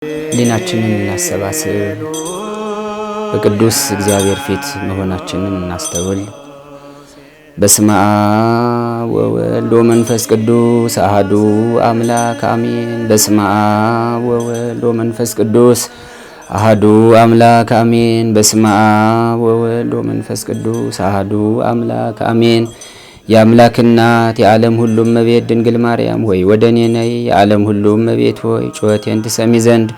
ሊናችንን እናሰባስብ በቅዱስ እግዚአብሔር ፊት መሆናችንን እናስተውል። በስመ አብ ወወልድ ወመንፈስ ቅዱስ አሐዱ አምላክ አሜን። በስመ አብ ወወልድ ወመንፈስ ቅዱስ አሐዱ አምላክ አሜን። በስመ አብ ወወልድ ወመንፈስ ቅዱስ አሐዱ አምላክ አሜን። የአምላክ እናት የዓለም ሁሉ እመቤት ድንግል ማርያም ሆይ ወደ እኔ ነይ። የዓለም ሁሉ እመቤት ሆይ ጩኸቴን ትሰሚ ዘንድ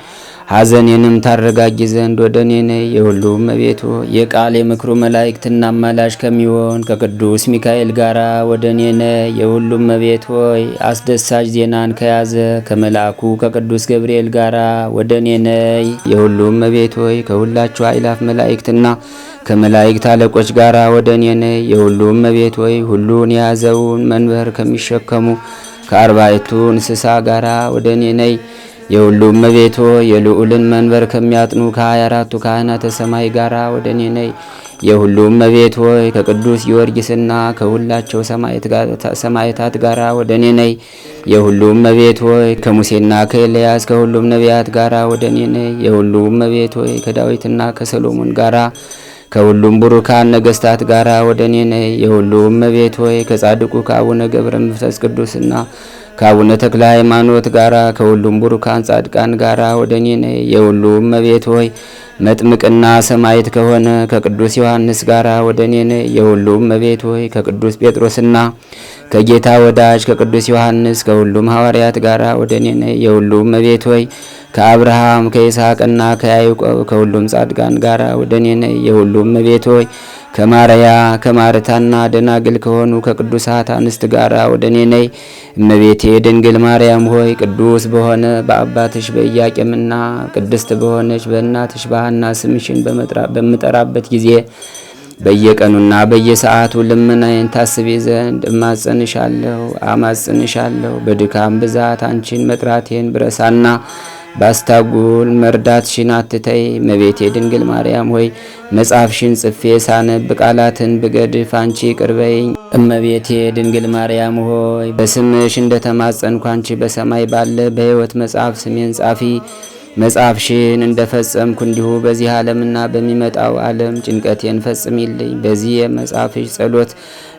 ሐዘኔንም ታረጋጊ ዘንድ ወደ እኔ ነይ። የሁሉ እመቤት ሆይ የቃል የምክሩ መላእክትና አማላጅ ከሚሆን ከቅዱስ ሚካኤል ጋራ ወደ እኔ ነይ። የሁሉ እመቤት ሆይ አስደሳች ዜናን ከያዘ ከመልአኩ ከቅዱስ ገብርኤል ጋራ ወደ እኔ ነይ። የሁሉ እመቤት ሆይ ከሁላችሁ አእላፍ መላእክትና ከመላእክት አለቆች ጋራ ወደ እኔ ነይ። የሁሉ እመቤት ሆይ ሁሉን የያዘውን መንበር ከሚሸከሙ ከአርባዕቱ እንስሳ ጋራ ወደ እኔ ነይ። የሁሉ እመቤት ሆይ የልዑልን መንበር ከሚያጥኑ ከ24ቱ ካህናተ ሰማይ ጋራ ወደ እኔ ነይ። የሁሉ እመቤት ሆይ ከቅዱስ ጊዮርጊስና ከሁላቸው ሰማዕታት ጋራ ወደ እኔ ነይ። የሁሉ እመቤት ሆይ ከሙሴና ከኤልያስ ከሁሉም ነቢያት ጋራ ወደ እኔ ነይ። የሁሉ እመቤት ሆይ ከዳዊትና ከሰሎሞን ጋራ ከሁሉም ቡሩካን ነገስታት ጋራ ወደ እኔ ነይ። የሁሉ እመቤት ሆይ ከጻድቁ ከአቡነ ገብረ መንፈስ ቅዱስና ከአቡነ ተክለ ሃይማኖት ጋራ ከሁሉም ቡሩካን ጻድቃን ጋራ ወደ እኔ ነይ። የሁሉ እመቤት ሆይ መጥምቅና ሰማዕት ከሆነ ከቅዱስ ዮሐንስ ጋራ ወደ እኔ ነይ። የሁሉ እመቤት ሆይ ከቅዱስ ጴጥሮስና ከጌታ ወዳጅ ከቅዱስ ዮሐንስ ከሁሉም ሐዋርያት ጋራ ወደ እኔ ነይ። የሁሉ እመቤት ሆይ ከአብርሃም ከይስሐቅና ከያዕቆብ ከሁሉም ጻድቃን ጋራ ወደ እኔ ነይ። የሁሉ እመቤት ሆይ ከማርያ ከማርታና ደናግል ከሆኑ ከቅዱሳት አንስት ጋራ ወደ እኔ ነይ። እመቤቴ ድንግል ማርያም ሆይ ቅዱስ በሆነ በአባትሽ በኢያቄምና ቅድስት በሆነች በእናትሽ በሐና ስምሽን በምጠራበት ጊዜ በየቀኑና በየሰዓቱ ልመናዬን ታስቢ ዘንድ አማጽንሻለሁ። በድካም ብዛት አንቺን መጥራቴን ብረሳና ባስታጉል መርዳትሽን አትተይ። እመቤቴ ድንግል ማርያም ሆይ መጽሐፍሽን ጽፌ ሳነብ ቃላትን ብገድፍ አንቺ ይቅር በይኝ። እመቤቴ ድንግል ማርያም ሆይ በስምሽ እንደተማጸንኩ አንቺ በሰማይ ባለ በሕይወት መጽሐፍ ስሜን ጻፊ። መጽሐፍሽን እንደፈጸምኩ እንዲሁ በዚህ ዓለምና በሚመጣው ዓለም ጭንቀቴን ፈጽሚልኝ። በዚህ የመጽሐፍሽ ጸሎት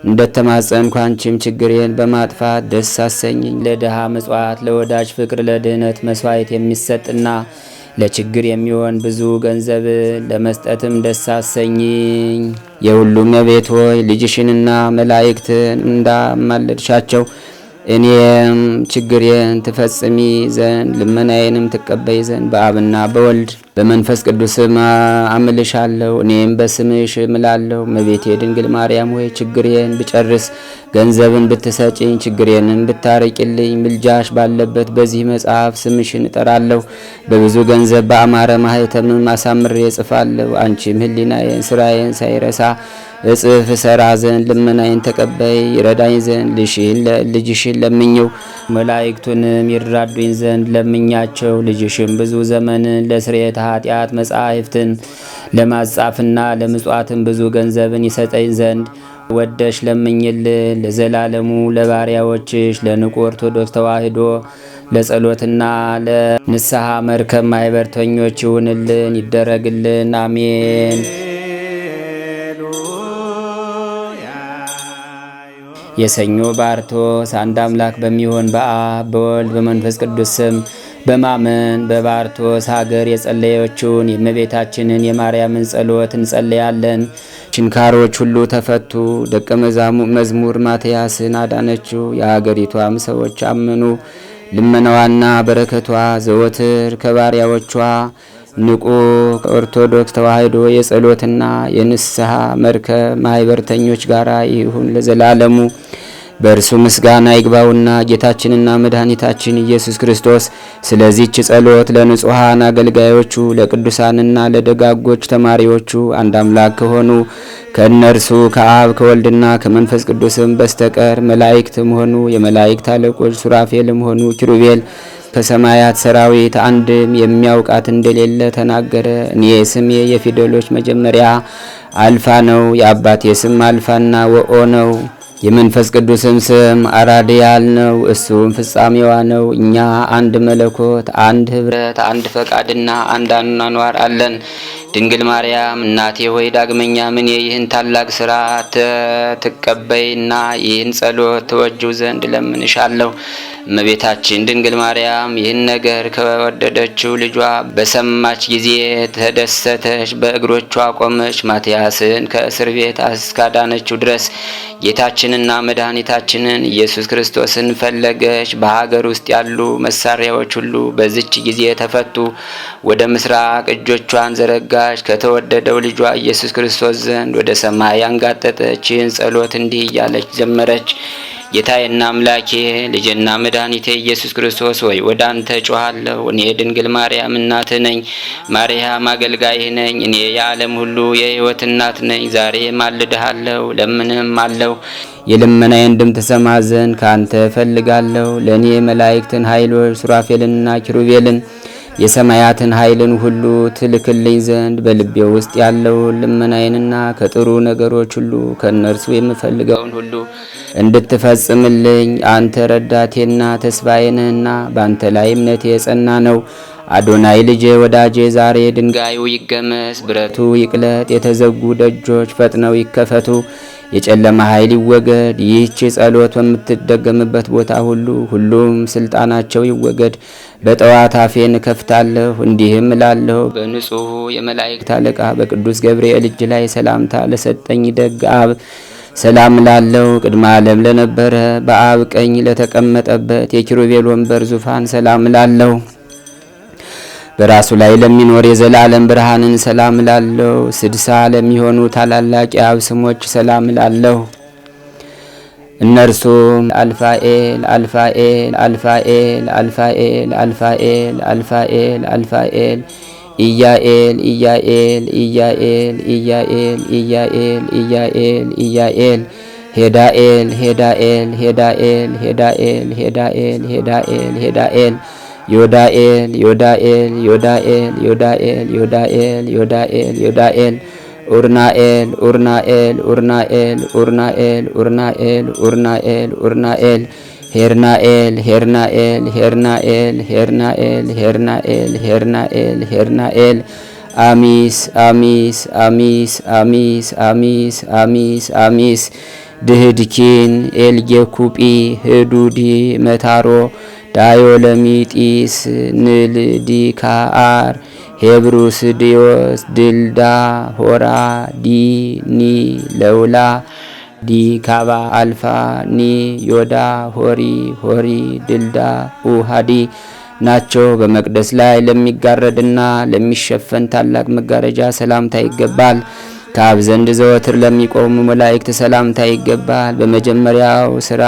እንደተማጸንኩ አንቺም ችግሬን በማጥፋት ደስ አሰኝኝ። ለድሃ ምጽዋት፣ ለወዳጅ ፍቅር፣ ለድህነት መስዋዕት የሚሰጥና ለችግር የሚሆን ብዙ ገንዘብ ለመስጠትም ደስ አሰኝኝ። የሁሉም እመቤት ሆይ ልጅሽንና መላእክትን እንዳማለድሻቸው እኔም ችግሬን ትፈጽሚ ዘንድ ልመናዬንም ትቀበይ ዘንድ በአብና በወልድ በመንፈስ ቅዱስም አምልሻለሁ። እኔም በስምሽ እምላለሁ። እመቤቴ ድንግል ማርያም ሆይ ችግሬን ብጨርስ ገንዘብን ብትሰጭኝ ችግሬንም ብታርቂልኝ ምልጃሽ ባለበት በዚህ መጽሐፍ ስምሽን እጠራለሁ። በብዙ ገንዘብ በአማረ ማኅተምም አሳምሬ እጽፋለሁ። አንቺም ሕሊናዬን ስራዬን ሳይረሳ እጽፍ ሰራ ዘንድ ልመናዬን ተቀበይ። ይረዳኝ ዘንድ ልጅሽን ለምኘው፣ መላእክቱንም ይራዱኝ ዘንድ ለምኛቸው። ልጅሽም ብዙ ዘመንን ለስርየተ ኃጢአት መጻሕፍትን ለማጻፍና ለምጽዋትን ብዙ ገንዘብን ይሰጠኝ ዘንድ ወደሽ ለምኝልን። ለዘላለሙ ለባሪያዎችሽ ለንቁ ኦርቶዶክስ ተዋሕዶ ለጸሎትና ለንስሐ መርከብ ማኅበርተኞች ይሁንልን ይደረግልን። አሜን። የሰኞ ባርቶስ አንድ አምላክ በሚሆን በአብ በወልድ በመንፈስ ቅዱስ ስም በማመን በባርቶስ ሀገር የጸለየችውን የእመቤታችንን የማርያምን ጸሎት እንጸለያለን። ችንካሮች ሁሉ ተፈቱ። ደቀ መዝሙር ማትያስን አዳነችው። የሀገሪቷም ሰዎች አመኑ። ልመናዋና በረከቷ ዘወትር ከባሪያዎቿ ንቁ ከኦርቶዶክስ ተዋሕዶ የጸሎትና የንስሐ መርከብ ማኅበርተኞች ጋራ ይሁን ለዘላለሙ። በእርሱ ምስጋና ይግባውና ጌታችንና መድኃኒታችን ኢየሱስ ክርስቶስ ስለዚህች ጸሎት ለንጹሐን አገልጋዮቹ ለቅዱሳንና ለደጋጎች ተማሪዎቹ አንድ አምላክ ከሆኑ ከእነርሱ ከአብ ከወልድና ከመንፈስ ቅዱስም በስተቀር መላእክትም ሆኑ የመላእክት አለቆች ሱራፌልም ሆኑ ኪሩቤል ከሰማያት ሰራዊት አንድም የሚያውቃት እንደሌለ ተናገረ። እኔ ስሜ የፊደሎች መጀመሪያ አልፋ ነው። የአባቴ ስም አልፋና ወኦ ነው። የመንፈስ ቅዱስም ስም አራድያል ነው። እሱም ፍጻሜዋ ነው። እኛ አንድ መለኮት፣ አንድ ህብረት፣ አንድ ፈቃድና አንድ አኗኗር አለን። ድንግል ማርያም እናቴ ሆይ ዳግመኛ ምን ይህን ታላቅ ስራ ትቀበይና ይህን ጸሎት ተወጁ ዘንድ ለምንሻለሁ። እመቤታችን ድንግል ማርያም ይህን ነገር ከወደደችው ልጇ በሰማች ጊዜ ተደሰተች፣ በእግሮቿ ቆመች። ማትያስን ከእስር ቤት እስካዳነችው ድረስ ጌታችንና መድኃኒታችንን ኢየሱስ ክርስቶስን ፈለገች። በሀገር ውስጥ ያሉ መሳሪያዎች ሁሉ በዚች ጊዜ ተፈቱ። ወደ ምስራቅ እጆቿን ዘረጋች። ከተወደደው ልጇ ኢየሱስ ክርስቶስ ዘንድ ወደ ሰማይ አንጋጠጠች። ይህን ጸሎት እንዲህ እያለች ዘመረች። ጌታዬና አምላኬ ልጄና መድኃኒቴ ኢየሱስ ክርስቶስ ሆይ ወደ አንተ ጮኻለሁ። እኔ ድንግል ማርያም እናትህ ነኝ። ማርያም አገልጋይህ ነኝ። እኔ የዓለም ሁሉ የሕይወት እናት ነኝ። ዛሬ ማልድሃለሁ፣ ለምንም አለው። የልመናዬን ድምፅ ትሰማ ዘንድ ከአንተ እፈልጋለሁ። ለእኔ መላእክትን ኃይሎች ሱራፌልንና ኪሩቤልን የሰማያትን ኃይልን ሁሉ ትልክልኝ ዘንድ በልቤ ውስጥ ያለውን ልመናዬንና ከጥሩ ነገሮች ሁሉ ከእነርሱ የምፈልገውን ሁሉ እንድትፈጽምልኝ አንተ ረዳቴና ተስፋዬ ነህና በአንተ ላይ እምነቴ የጸና ነው። አዶናይ ልጄ ወዳጄ ዛሬ ድንጋዩ ይገመስ፣ ብረቱ ይቅለጥ፣ የተዘጉ ደጆች ፈጥነው ይከፈቱ፣ የጨለማ ኃይል ይወገድ። ይህች ጸሎት በምትደገምበት ቦታ ሁሉ ሁሉም ስልጣናቸው ይወገድ። በጠዋት አፌን እከፍታለሁ እንዲህም እላለሁ፣ በንጹሑ የመላእክት አለቃ በቅዱስ ገብርኤል እጅ ላይ ሰላምታ ለሰጠኝ ደግ አብ ሰላም ላለው ቅድመ ዓለም ለነበረ በአብ ቀኝ ለተቀመጠበት የኪሩቤል ወንበር ዙፋን ሰላም ላለው በራሱ ላይ ለሚኖር የዘላለም ብርሃንን ሰላም ላለው 60 ለሚሆኑ ታላላቅ የአብ ስሞች ሰላም ላለው እነርሱም አልፋኤል አልፋኤል አልፋኤል አልፋኤል አልፋኤል አልፋኤል አልፋኤል ኢያኤል ኢያኤል ኢያኤል ኢያኤል ኢያኤል ኢያኤል ኢያኤል ሄዳኤል ሄዳኤል ሄዳኤል ሄዳኤል ሄዳኤል ሄዳኤል ሄዳኤል ዮዳኤል ዮዳኤል ዮዳኤል ዮዳኤል ዮዳኤል ዮዳኤል ዮዳኤል ኡርናኤል ኡርናኤል ኡርናኤል ኡርናኤል ኡርናኤል ኡርናኤል ኡርናኤል ሄርናኤል ሄርናኤል ሄርናኤል ሄርናኤል ሄርናኤል ሄርናኤል ሄርናኤል አሚስ አሚስ አሚስ አሚስ አሚስ አሚስ አሚስ ድህድኪን ኤልጌኩጲ ህዱዲ መታሮ ዳዮለሚጢስ ንልዲካአር ሄብሩስ ዲዮስ ድልዳ ሆራ ዲኒ ለውላ ዲካባ አልፋ ኒ ዮዳ ሆሪ ሆሪ ድልዳ ኡሃዲ ናቸው። በመቅደስ ላይ ለሚጋረድና ለሚሸፈን ታላቅ መጋረጃ ሰላምታ ይገባል። ከአብ ዘንድ ዘወትር ለሚቆሙ መላእክት ሰላምታ ይገባል። በመጀመሪያው ስራ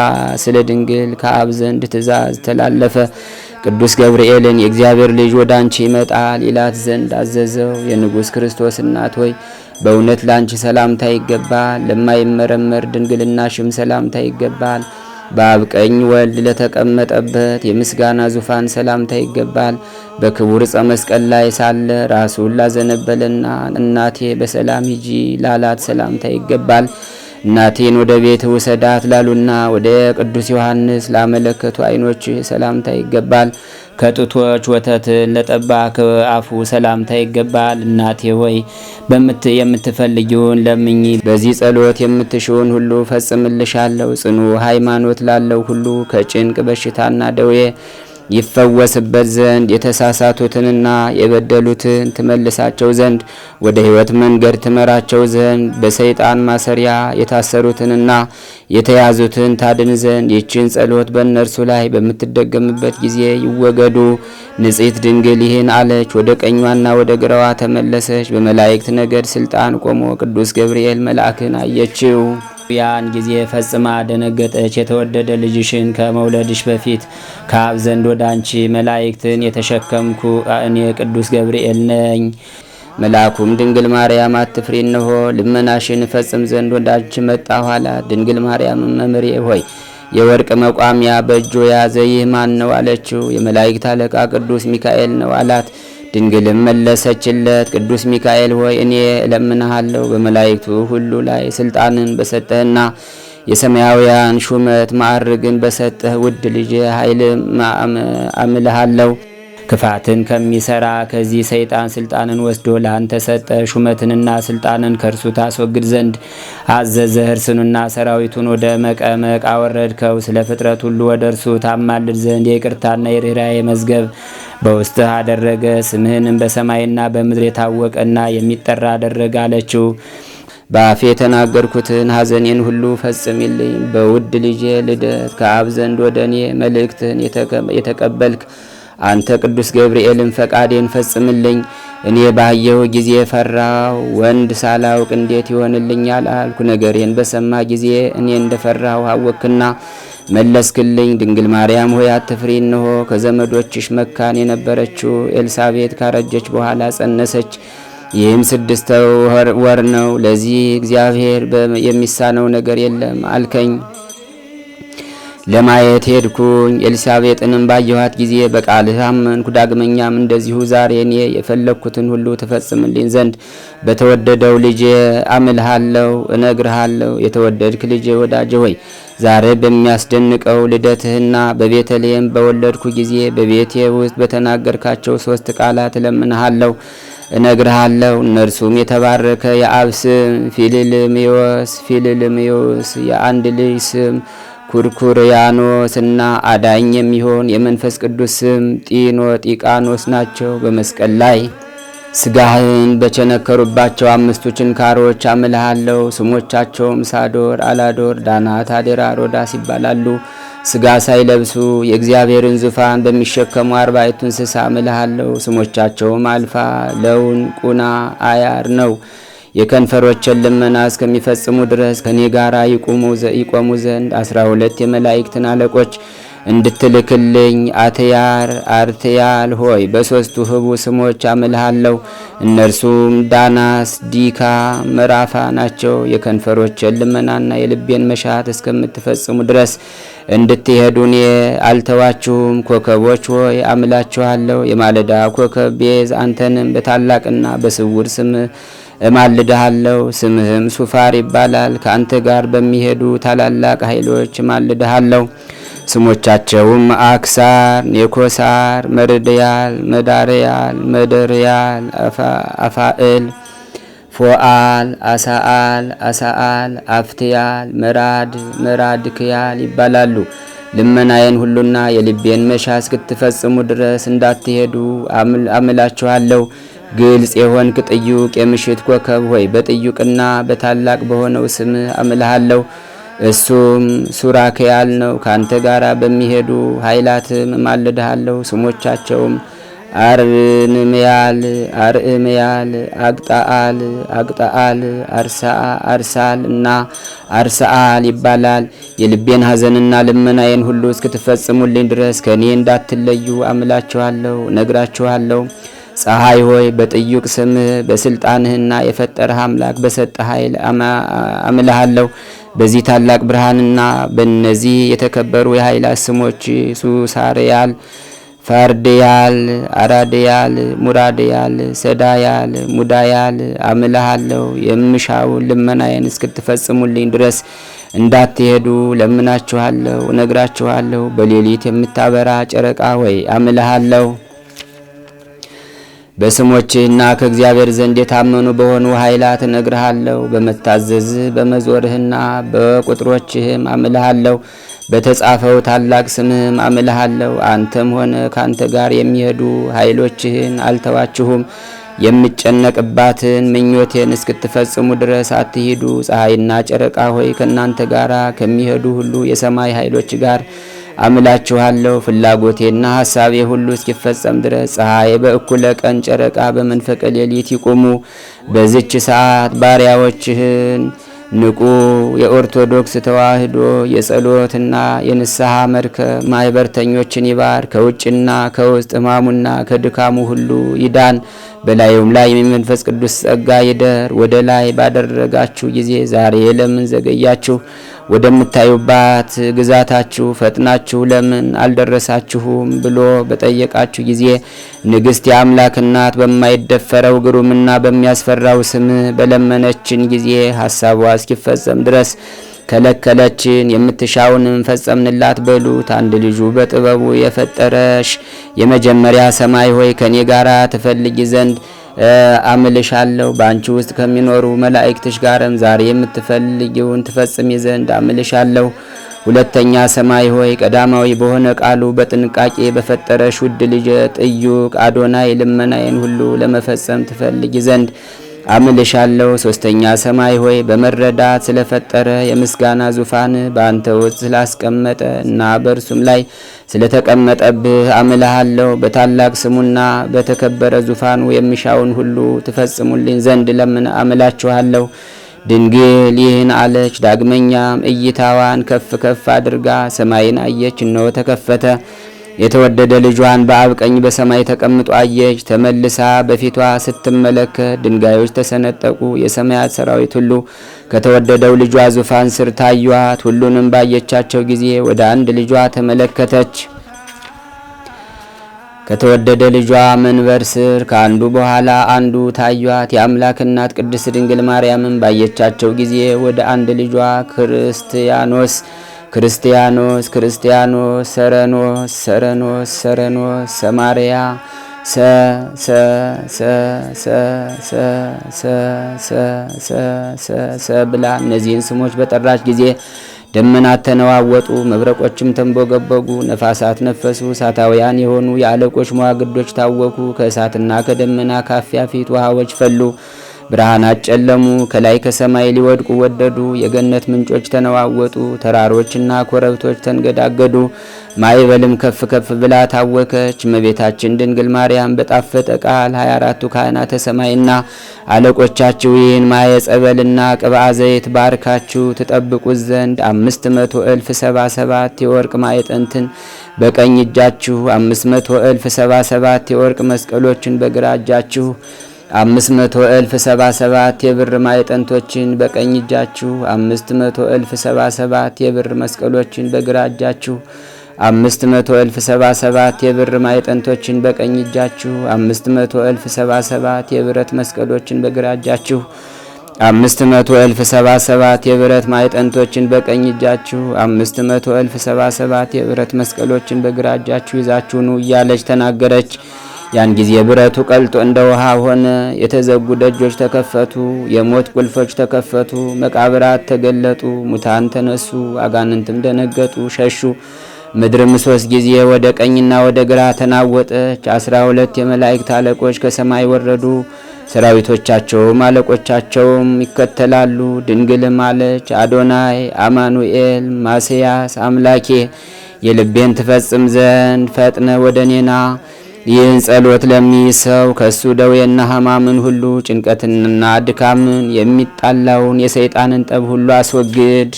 ስለ ድንግል ከአብ ዘንድ ትእዛዝ ተላለፈ። ቅዱስ ገብርኤልን የእግዚአብሔር ልጅ ወደ አንቺ ይመጣል ይላት ዘንድ አዘዘው። የንጉሥ ክርስቶስ እናት ሆይ በእውነት ላንቺ ሰላምታ ይገባል። ለማይመረመር ድንግልናሽም ሰላምታ ይገባል። በአብ ቀኝ ወልድ ለተቀመጠበት የምስጋና ዙፋን ሰላምታ ይገባል። በክቡር ዕፀ መስቀል ላይ ሳለ ራሱን ላዘነበለና እናቴ በሰላም ሂጂ ላላት ሰላምታ ይገባል። እናቴን ወደ ቤት ውሰዳት ላሉና ወደ ቅዱስ ዮሐንስ ላመለከቱ ዓይኖች ሰላምታ ይገባል። ከጡቶች ወተትን ለጠባ አፉ ሰላምታ ይገባል። እናቴ ሆይ የምትፈልጊውን ለምኝ፣ በዚህ ጸሎት የምትሽውን ሁሉ ፈጽምልሻለሁ። ጽኑ ሃይማኖት ላለው ሁሉ ከጭንቅ በሽታና ደዌ ይፈወስበት ዘንድ የተሳሳቱትንና የበደሉትን ትመልሳቸው ዘንድ ወደ ሕይወት መንገድ ትመራቸው ዘንድ በሰይጣን ማሰሪያ የታሰሩትንና የተያዙትን ታድን ዘንድ ይህችን ጸሎት በእነርሱ ላይ በምትደገምበት ጊዜ ይወገዱ። ንጽሕት ድንግል ይህን አለች። ወደ ቀኟና ወደ ግራዋ ተመለሰች። በመላእክት ነገድ ስልጣን ቆሞ ቅዱስ ገብርኤል መልአክን አየችው። ያን ጊዜ ፈጽማ ደነገጠች። የተወደደ ልጅሽን ከመውለድሽ በፊት ከአብ ዘንድ ወደ አንቺ መላእክትን የተሸከምኩ እኔ ቅዱስ ገብርኤል ነኝ። መልአኩም ድንግል ማርያም አትፍሪ፣ እነሆ ልመናሽን ፈጽም ዘንድ ወደ አንቺ መጣሁ አላት። ድንግል ማርያም መምሬ ሆይ የወርቅ መቋሚያ በእጁ የያዘ ይህ ማን ነው አለችው። የመላእክት አለቃ ቅዱስ ሚካኤል ነው አላት። ድንግልም መለሰችለት፣ ቅዱስ ሚካኤል ሆይ እኔ እለምንሃለሁ በመላእክቱ ሁሉ ላይ ስልጣንን በሰጠህና የሰማያውያን ሹመት ማዕርግን በሰጠህ ውድ ልጅ ኃይል አምልሃለሁ። ክፋትን ከሚሰራ ከዚህ ሰይጣን ስልጣንን ወስዶ ለአንተ ሰጠ። ሹመትንና ስልጣንን ከእርሱ ታስወግድ ዘንድ አዘዘ። እርሱንና ሰራዊቱን ወደ መቀመቅ አወረድከው። ስለ ፍጥረት ሁሉ ወደ እርሱ ታማልድ ዘንድ የይቅርታና የርኅራኄ መዝገብ በውስጥህ አደረገ። ስምህንም በሰማይና በምድር የታወቀና የሚጠራ አደረገ አለችው። በአፌ የተናገርኩትን ሐዘኔን ሁሉ ፈጽሚልኝ። በውድ ልጄ ልደት ከአብ ዘንድ ወደ እኔ መልእክትን የተቀበልክ አንተ ቅዱስ ገብርኤልን ፈቃዴን ፈጽምልኝ። እኔ ባየሁ ጊዜ ፈራሁ፣ ወንድ ሳላውቅ እንዴት ይሆንልኛል አልኩ። ነገሬን በሰማ ጊዜ እኔ እንደፈራሁ አወክና መለስክልኝ። ድንግል ማርያም ሆይ አትፍሪ፣ እነሆ ከዘመዶችሽ መካን የነበረችው ኤልሳቤጥ ካረጀች በኋላ ጸነሰች። ይህም 6 ወር ነው። ለዚህ እግዚአብሔር የሚሳነው ነገር የለም አልከኝ። ለማየት ሄድኩኝ። ኤልሳቤጥንም ባየኋት ጊዜ በቃልህ አመንኩ። ዳግመኛም እንደዚሁ ዛሬ እኔ የፈለግኩትን ሁሉ ትፈጽምልኝ ዘንድ በተወደደው ልጄ አምልሃለሁ፣ እነግርሃለሁ። የተወደድክ ልጄ ወዳጄ ሆይ ዛሬ በሚያስደንቀው ልደትህና በቤተልሔም በወለድኩ ጊዜ በቤቴ ውስጥ በተናገርካቸው 3 ቃላት እለምንሃለሁ፣ እነግርሃለሁ። እነርሱም የተባረከ የአብ ስም ፊልልምዮስ፣ የአንድ ልጅ ስም ኩርኩርያኖስ እና አዳኝ የሚሆን የመንፈስ ቅዱስ ስም ጢኖጢቃኖስ ናቸው። በመስቀል ላይ ስጋህን በቸነከሩባቸው 5 ችንካሮች አምልሃለሁ። ስሞቻቸውም ሳዶር፣ አላዶር፣ ዳናት፣ አዴራ፣ ሮዳስ ይባላሉ። ስጋ ሳይለብሱ የእግዚአብሔርን ዙፋን በሚሸከሙ 40 እንስሳ አምልሃለሁ። ስሞቻቸውም አልፋ፣ ለውን፣ ቁና፣ አያር ነው። የከንፈሮችን ልመና እስከሚፈጽሙ ድረስ ከኔ ጋር ይቆሙ ዘንድ 12 የመላእክትን አለቆች እንድትልክልኝ አትያር አርትያል ሆይ በ3ቱ ህቡ ስሞች አምልሃለሁ። እነርሱም ዳናስ፣ ዲካ፣ መራፋ ናቸው። የከንፈሮችን ልመናና የልቤን መሻት እስከምትፈጽሙ ድረስ እንድትሄዱ እኔ አልተዋችሁም። ኮከቦች ሆይ አምላችኋለሁ። የማለዳ ኮከብ ቤዝ አንተንም በታላቅና በስውር ስም እማልድሃለሁ። ስምህም ሱፋር ይባላል። ከአንተ ጋር በሚሄዱ ታላላቅ ኃይሎች እማልድሃለሁ። ስሞቻቸውም አክሳር፣ ኔኮሳር፣ መርድያል፣ መዳርያል፣ መደርያል፣ አፋእል፣ ፎአል፣ አሳአል፣ አፍትያል፣ መራድክያል ይባላሉ። ልመናዬን ሁሉና የልቤን መሻ እስክትፈጽሙ ድረስ እንዳትሄዱ አምላችኋለሁ። ግልጽ የሆንክ ጥዩቅ የምሽት ኮከብ ሆይ በጥዩቅና በታላቅ በሆነው ስም አምልሃለሁ። እሱም ሱራክያል ነው። ካንተ ጋራ በሚሄዱ ኃይላትም እማልድሃለሁ። ስሞቻቸውም አርዕምያል፣ አቅጣአል፣ አርሳል እና አርሳአል ይባላል። የልቤን ሐዘንና ልመናዬን ሁሉ እስክትፈጽሙልኝ ድረስ ከእኔ እንዳትለዩ አምላችኋለሁ፣ ነግራችኋለሁ። ፀሐይ ሆይ በጥዩቅ ስምህ በስልጣንህና የፈጠረህ አምላክ በሰጠ ኃይል አምልሃለሁ። በዚህ ታላቅ ብርሃንና በእነዚህ የተከበሩ የኃይላት ስሞች ሱሳርያል፣ ፋርድያል፣ አራድያል፣ ሙራድያል፣ ሰዳያል፣ ሙዳያል አምልሃለሁ። የምሻውን ልመናዬን እስክትፈጽሙልኝ ድረስ እንዳትሄዱ ለምናችኋለሁ፣ ነግራችኋለሁ። በሌሊት የምታበራ ጨረቃ ሆይ አምልሃለሁ። በስሞችህና ከእግዚአብሔር ዘንድ የታመኑ በሆኑ ኃይላት እነግርሃለሁ። በመታዘዝህ በመዞርህና በቁጥሮችህም አምልሃለሁ። በተጻፈው ታላቅ ስምህም አምልሃለሁ። አንተም ሆነ ካንተ ጋር የሚሄዱ ኃይሎችህን አልተዋችሁም። የምጨነቅባትን ምኞቴን እስክትፈጽሙ ድረስ አትሂዱ። ፀሐይና ጨረቃ ሆይ ከእናንተ ጋር ከሚሄዱ ሁሉ የሰማይ ኃይሎች ጋር አምላችኋለሁ። ፍላጎቴና ሐሳቤ ሁሉ እስኪፈጸም ድረስ ፀሐይ በእኩለ ቀን፣ ጨረቃ በመንፈቀ ሌሊት ይቁሙ። በዚች ሰዓት ባሪያዎችህን ንቁ። የኦርቶዶክስ ተዋሕዶ የጸሎትና የንስሐ መርከብ ማኅበርተኞችን ይባር። ከውጭና ከውስጥ ሕማሙና ከድካሙ ሁሉ ይዳን። በላዩም ላይ የመንፈስ ቅዱስ ጸጋ ይደር። ወደ ላይ ባደረጋችሁ ጊዜ ዛሬ ለምን ዘገያችሁ? ወደምታዩባት ግዛታችሁ ፈጥናችሁ ለምን አልደረሳችሁም ብሎ በጠየቃችሁ ጊዜ ንግሥት የአምላክ እናት በማይደፈረው ግሩምና በሚያስፈራው ስም በለመነችን ጊዜ ሐሳቧ እስኪፈጸም ድረስ ከለከለችን፣ የምትሻውንም ፈጸምንላት በሉት። አንድ ልጁ በጥበቡ የፈጠረሽ የመጀመሪያ ሰማይ ሆይ ከኔ ጋራ ትፈልጊ ዘንድ አምልሻለሁ። በአንቺ ውስጥ ከሚኖሩ መላእክትሽ ጋርም ዛሬ የምትፈልጊውን ትፈጽሚ ዘንድ አምልሻለሁ። ሁለተኛ ሰማይ ሆይ ቀዳማዊ በሆነ ቃሉ በጥንቃቄ በፈጠረሽ ውድ ልጅ ጥዩቅ አዶናይ ልመናዬን ሁሉ ለመፈጸም ትፈልጊ ዘንድ አምልሻለሁ። ሶስተኛ ሰማይ ሆይ በመረዳት ስለፈጠረ የምስጋና ዙፋን በአንተ ውስጥ ስላስቀመጠ እና በእርሱም ላይ ስለተቀመጠብህ አምልሃለሁ። በታላቅ ስሙና በተከበረ ዙፋኑ የሚሻውን ሁሉ ትፈጽሙልኝ ዘንድ ለምን አምላችኋለሁ። ድንግል ይህን አለች። ዳግመኛም እይታዋን ከፍ ከፍ አድርጋ ሰማይን አየች፣ እነሆ ተከፈተ። የተወደደ ልጇን በአብ ቀኝ በሰማይ ተቀምጦ አየች። ተመልሳ በፊቷ ስትመለከት ድንጋዮች ተሰነጠቁ። የሰማያት ሰራዊት ሁሉ ከተወደደው ልጇ ዙፋን ስር ታዩአት። ሁሉንም ባየቻቸው ጊዜ ወደ አንድ ልጇ ተመለከተች። ከተወደደ ልጇ መንበር ስር ከአንዱ በኋላ አንዱ ታዩአት። የአምላክ እናት ቅድስት ድንግል ማርያምን ባየቻቸው ጊዜ ወደ አንድ ልጇ ክርስቲያኖስ ሰረኖስ ሰማርያ ብላ እነዚህን ስሞች በጠራች ጊዜ ደመናት ተነዋወጡ፣ መብረቆችም ተንቦገቦጉ፣ ነፋሳት ነፈሱ። እሳታውያን የሆኑ የአለቆች መዋግዶች ታወኩ። ከእሳትና ከደመና ካፊያ ፊት ውሃዎች ፈሉ፣ ብርሃናት ጨለሙ። ከላይ ከሰማይ ሊወድቁ ወደዱ። የገነት ምንጮች ተነዋወጡ፣ ተራሮችና ኮረብቶች ተንገዳገዱ። ማዕበልም ከፍ ከፍ ብላ ታወከች። እመቤታችን ድንግል ማርያም በጣፈጠ ቃል 24ቱ ካህናተ ሰማይና አለቆቻችሁ ይህን ማየ ጸበልና ቅብአ ዘይት ባርካችሁ ትጠብቁት ዘንድ 500,077 የወርቅ ማዕጠንትን በቀኝ እጃችሁ 500,077 የወርቅ መስቀሎችን በግራ እጃችሁ 500,077 የብር ማዕጠንቶችን በቀኝ እጃችሁ 500,077 የብር መስቀሎችን በግራ እጃችሁ 500,077 የብር ማዕጠንቶችን በቀኝ እጃችሁ 500,077 የብረት መስቀሎችን በግራ እጃችሁ 500,077 የብረት ማዕጠንቶችን በቀኝ እጃችሁ 500,077 የብረት መስቀሎችን በግራ እጃችሁ ይዛችሁ ኑ እያለች ተናገረች። ያን ጊዜ ብረቱ ቀልጦ እንደ ውሃ ሆነ። የተዘጉ ደጆች ተከፈቱ፣ የሞት ቁልፎች ተከፈቱ፣ መቃብራት ተገለጡ፣ ሙታን ተነሱ፣ አጋንንትም ደነገጡ ሸሹ። ምድርም 3 ጊዜ ወደ ቀኝና ወደ ግራ ተናወጠች። 12 የመላእክት አለቆች ከሰማይ ወረዱ፣ ሰራዊቶቻቸውም አለቆቻቸውም ይከተላሉ። ድንግልም አለች፣ አዶናይ አማኑኤል ማስያስ አምላኬ የልቤን ትፈጽም ዘንድ ፈጥነ ወደ እኔና ይህን ጸሎት ለሚይዝ ሰው ከእሱ ደዌና ሕማምን ሁሉ ጭንቀትንና ድካምን የሚጣላውን የሰይጣንን ጠብ ሁሉ አስወግድ።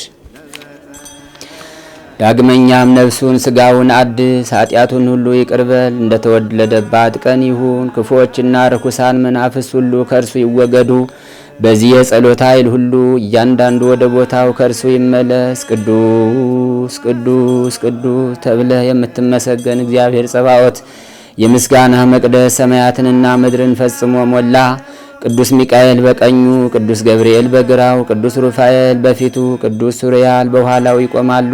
ዳግመኛም ነፍሱን ስጋውን አድስ፣ ኃጢአቱን ሁሉ ይቅርበል። እንደተወለደባት ቀን ይሁን። ክፉዎችና ርኩሳን መናፍስ ሁሉ ከእርሱ ይወገዱ። በዚህ የጸሎት ኃይል ሁሉ እያንዳንዱ ወደ ቦታው ከእርሱ ይመለስ። ቅዱስ ቅዱስ ቅዱስ ተብለህ የምትመሰገን እግዚአብሔር ጸባዖት የምስጋና መቅደስ ሰማያትንና ምድርን ፈጽሞ ሞላ። ቅዱስ ሚካኤል በቀኙ፣ ቅዱስ ገብርኤል በግራው፣ ቅዱስ ሩፋኤል በፊቱ፣ ቅዱስ ሱሪያል በኋላው ይቆማሉ።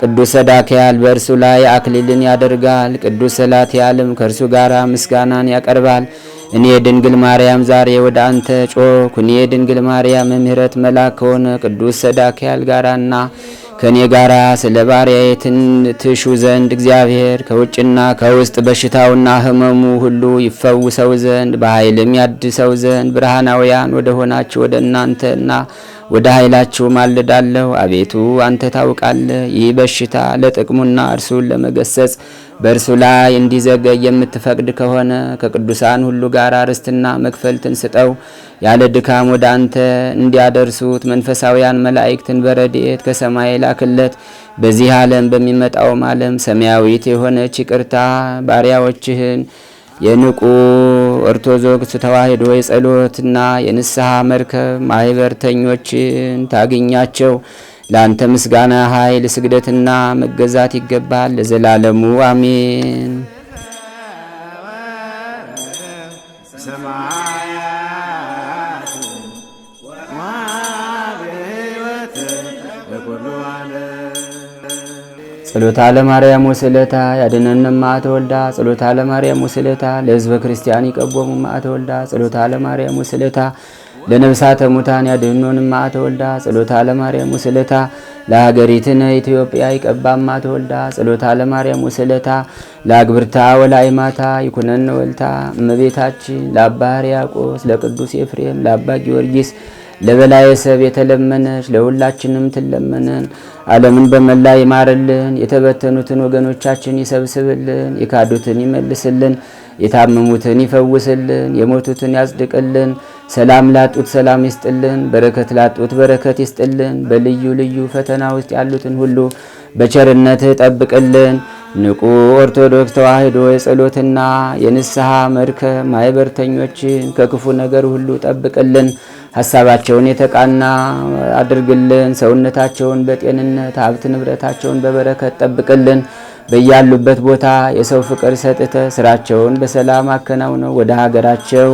ቅዱስ ሰዳክያል በእርሱ ላይ አክሊልን ያደርጋል። ቅዱስ ሰላትያልም ከእርሱ ጋር ምስጋናን ያቀርባል። እኔ ድንግል ማርያም ዛሬ ወደ አንተ ጮኽኩ። እኔ ድንግል ማርያም ምሕረት መልአክ ከሆነ ቅዱስ ሰዳክያል ጋራና ከኔ ጋራ ስለ ባሪያዬትን ትሹ ዘንድ እግዚአብሔር ከውጭና ከውስጥ በሽታውና ሕመሙ ሁሉ ይፈውሰው ዘንድ በኃይልም ያድሰው ዘንድ ብርሃናውያን ወደ ሆናችሁ ወደ እናንተና ወደ ኃይላችሁ ማልዳለሁ። አቤቱ አንተ ታውቃለህ። ይህ በሽታ ለጥቅሙና እርሱን ለመገሰጽ በእርሱ ላይ እንዲዘገይ የምትፈቅድ ከሆነ ከቅዱሳን ሁሉ ጋር ርስትና መክፈልትን ስጠው። ያለ ድካም ወደ አንተ እንዲያደርሱት መንፈሳውያን መላእክትን በረድኤት ከሰማይ ላክለት። በዚህ ዓለም በሚመጣውም ዓለም ሰማያዊት የሆነች ይቅርታ ባሪያዎችህን የንቁ ኦርቶዶክስ ተዋሕዶ የጸሎትና የንስሐ መርከብ ማህበርተኞችን ታግኛቸው። ለአንተ ምስጋና፣ ኃይል፣ ስግደትና መገዛት ይገባል ለዘላለሙ አሜን። ሰማያት ጸሎታ ለማርያም ወስለታ ያድነን ማዕተ ወልዳ ጸሎታ ለማርያም ወስለታ ለሕዝበ ክርስቲያን ይቀቦሙ ማዕተ ወልዳ ጸሎታ ለማርያም ወስለታ ለነፍሳተ ሙታን ያድኅኖን ማዕተ ወልዳ ጸሎታ ለማርያም ወስለታ ለሀገሪትነ ኢትዮጵያ ይቀባም ማዕተ ወልዳ ጸሎታ ለማርያም ወስለታ ለአግብርታ ወላይማታ ይኩነን ወልታ እመቤታችን ለአባ ሕርያቆስ ለቅዱስ ኤፍሬም ለአባ ጊዮርጊስ ለበላይ ሰብ የተለመነች ለሁላችንም ትለመነን። ዓለምን በመላ ይማርልን፣ የተበተኑትን ወገኖቻችን ይሰብስብልን፣ የካዱትን ይመልስልን፣ የታመሙትን ይፈውስልን፣ የሞቱትን ያጽድቅልን፣ ሰላም ላጡት ሰላም ይስጥልን፣ በረከት ላጡት በረከት ይስጥልን። በልዩ ልዩ ፈተና ውስጥ ያሉትን ሁሉ በቸርነትህ ጠብቅልን። ንቁ ኦርቶዶክስ ተዋሕዶ የጸሎትና የንስሐ መርከብ ማኅበርተኞችን ከክፉ ነገር ሁሉ ጠብቅልን። ሐሳባቸውን የተቃና አድርግልን። ሰውነታቸውን በጤንነት ሀብት ንብረታቸውን በበረከት ጠብቅልን። በያሉበት ቦታ የሰው ፍቅር ሰጥተ ስራቸውን በሰላም አከናውነው ወደ ሀገራቸው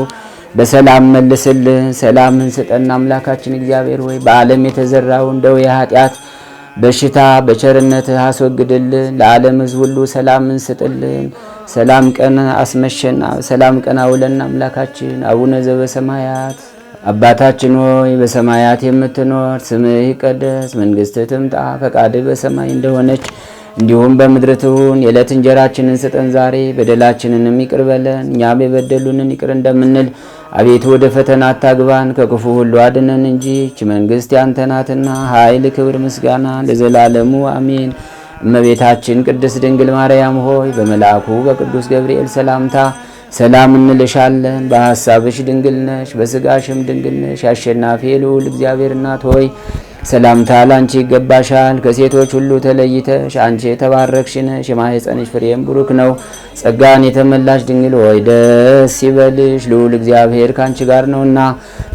በሰላም መልስልን። ሰላምን ስጠን አምላካችን እግዚአብሔር ሆይ በዓለም የተዘራውን ደዌ ኃጢአት በሽታ በቸርነትህ አስወግድልን። ለዓለም ሕዝብ ሁሉ ሰላምን ስጥልን። ሰላም ቀን አስመሸና ሰላም ቀን አውለን አምላካችን አቡነ ዘበሰማያት አባታችን ሆይ በሰማያት የምትኖር ስምህ ይቀደስ፣ መንግሥትህ ትምጣ፣ ፈቃድህ በሰማይ እንደሆነች እንዲሁም በምድር ትሁን። የዕለት እንጀራችንን ስጠን ዛሬ፣ በደላችንንም ይቅር በለን እኛም የበደሉንን ይቅር እንደምንል። አቤቱ ወደ ፈተና አታግባን ከክፉ ሁሉ አድነን እንጂ ይህች መንግሥት ያንተ ናትና ኃይል፣ ክብር፣ ምስጋና ለዘላለሙ አሜን። እመቤታችን ቅድስት ድንግል ማርያም ሆይ በመልአኩ በቅዱስ ገብርኤል ሰላምታ ሰላም እንልሻለን። በሐሳብሽ ድንግል ነሽ፣ በሥጋሽም ድንግል ነሽ። አሸናፊ ልዑል እግዚአብሔር እናት ሆይ ሰላምታ ላንቺ ይገባሻል። ከሴቶች ሁሉ ተለይተሽ አንቺ የተባረክሽ ነሽ፣ የማኅፀንሽ ፍሬም ቡሩክ ነው። ጸጋን የተመላሽ ድንግል ሆይ ደስ ይበልሽ፣ ልዑል እግዚአብሔር ካንቺ ጋር ነውና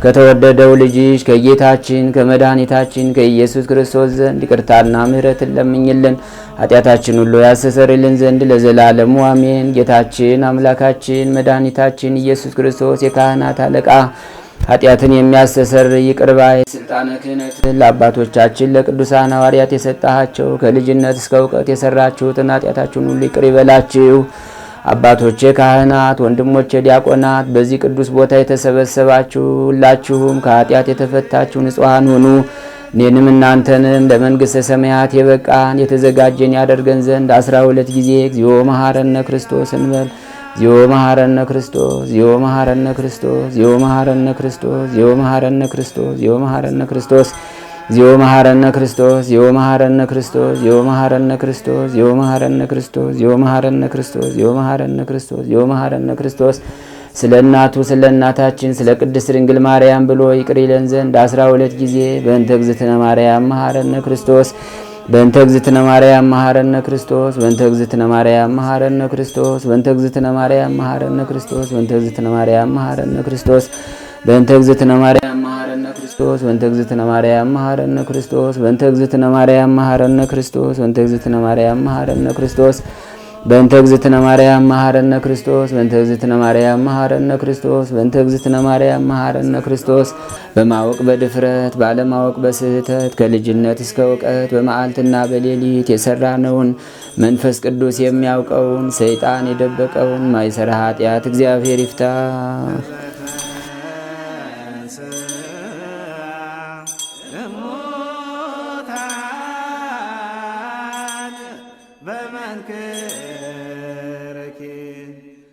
ከተወደደው ልጅሽ ከጌታችን ከመድኃኒታችን ከኢየሱስ ክርስቶስ ዘንድ ይቅርታና ምሕረትን ለምኝልን ኃጢአታችን ሁሉ ያስተሰርይልን ዘንድ ለዘላለሙ አሜን። ጌታችን አምላካችን መድኃኒታችን ኢየሱስ ክርስቶስ የካህናት አለቃ ኃጢአትን የሚያስተሰርይ ይቅር ባይ ስልጣነ ክህነትን ለአባቶቻችን ለቅዱሳን ሐዋርያት የሰጣቸው ከልጅነት እስከ እውቀት የሰራችሁትን ኃጢአታችሁን ሁሉ ይቅር ይበላችሁ። አባቶቼ ካህናት፣ ወንድሞቼ ዲያቆናት፣ በዚህ ቅዱስ ቦታ የተሰበሰባችሁ ሁላችሁም ከኃጢአት የተፈታችሁ ንጹሐን ሁኑ። እኔንም እናንተንም ለመንግሥተ ሰማያት የበቃን የተዘጋጀን ያደርገን ዘንድ 12 ጊዜ እግዚኦ መሐረነ ክርስቶስ እንበል። እግዚኦ መሐረነ ክርስቶስ፣ እግዚኦ መሐረነ ክርስቶስ፣ እግዚኦ መሐረነ ክርስቶስ፣ እግዚኦ መሐረነ ክርስቶስ፣ እግዚኦ መሐረነ ክርስቶስ፣ እግዚኦ መሐረነ ክርስቶስ፣ እግዚኦ መሐረነ ክርስቶስ፣ እግዚኦ መሐረነ ክርስቶስ፣ እግዚኦ መሐረነ ክርስቶስ፣ እግዚኦ መሐረነ ክርስቶስ፣ እግዚኦ መሐረነ ክርስቶስ፣ እግዚኦ መሐረነ ክርስቶስ ስለ እናቱ ስለ እናታችን ስለ ቅድስት ድንግል ማርያም ብሎ ይቅር ይለን ዘንድ 12 ጊዜ በእንተ እግዝእትነ ማርያም መሐረነ ክርስቶስ፣ በእንተ እግዝእትነ ማርያም መሐረነ ክርስቶስ፣ በእንተ እግዝእትነ ማርያም መሐረነ ክርስቶስ፣ በእንተ እግዝእትነ ማርያም መሐረነ ክርስቶስ፣ በእንተ እግዝእትነ ማርያም መሐረነ ክርስቶስ፣ በእንተ እግዝእትነ ማርያም መሐረነ ክርስቶስ፣ በእንተ እግዝእትነ ማርያም መሐረነ ክርስቶስ፣ በእንተ እግዝእትነ ማርያም መሐረነ ክርስቶስ፣ በእንተ እግዝእትነ ማርያም መሐረነ ክርስቶስ በእንተ እግዝእትነ ማርያም መሐረነ ክርስቶስ፣ በእንተ እግዝእትነ ማርያም መሐረነ ክርስቶስ፣ በእንተ እግዝእትነ ማርያም መሐረነ ክርስቶስ። በማወቅ በድፍረት ባለማወቅ በስህተት ከልጅነት እስከ እውቀት በመዓልትና በሌሊት የሰራነውን መንፈስ ቅዱስ የሚያውቀውን ሰይጣን የደበቀውን ማይሰራ ኃጢአት እግዚአብሔር ይፍታ።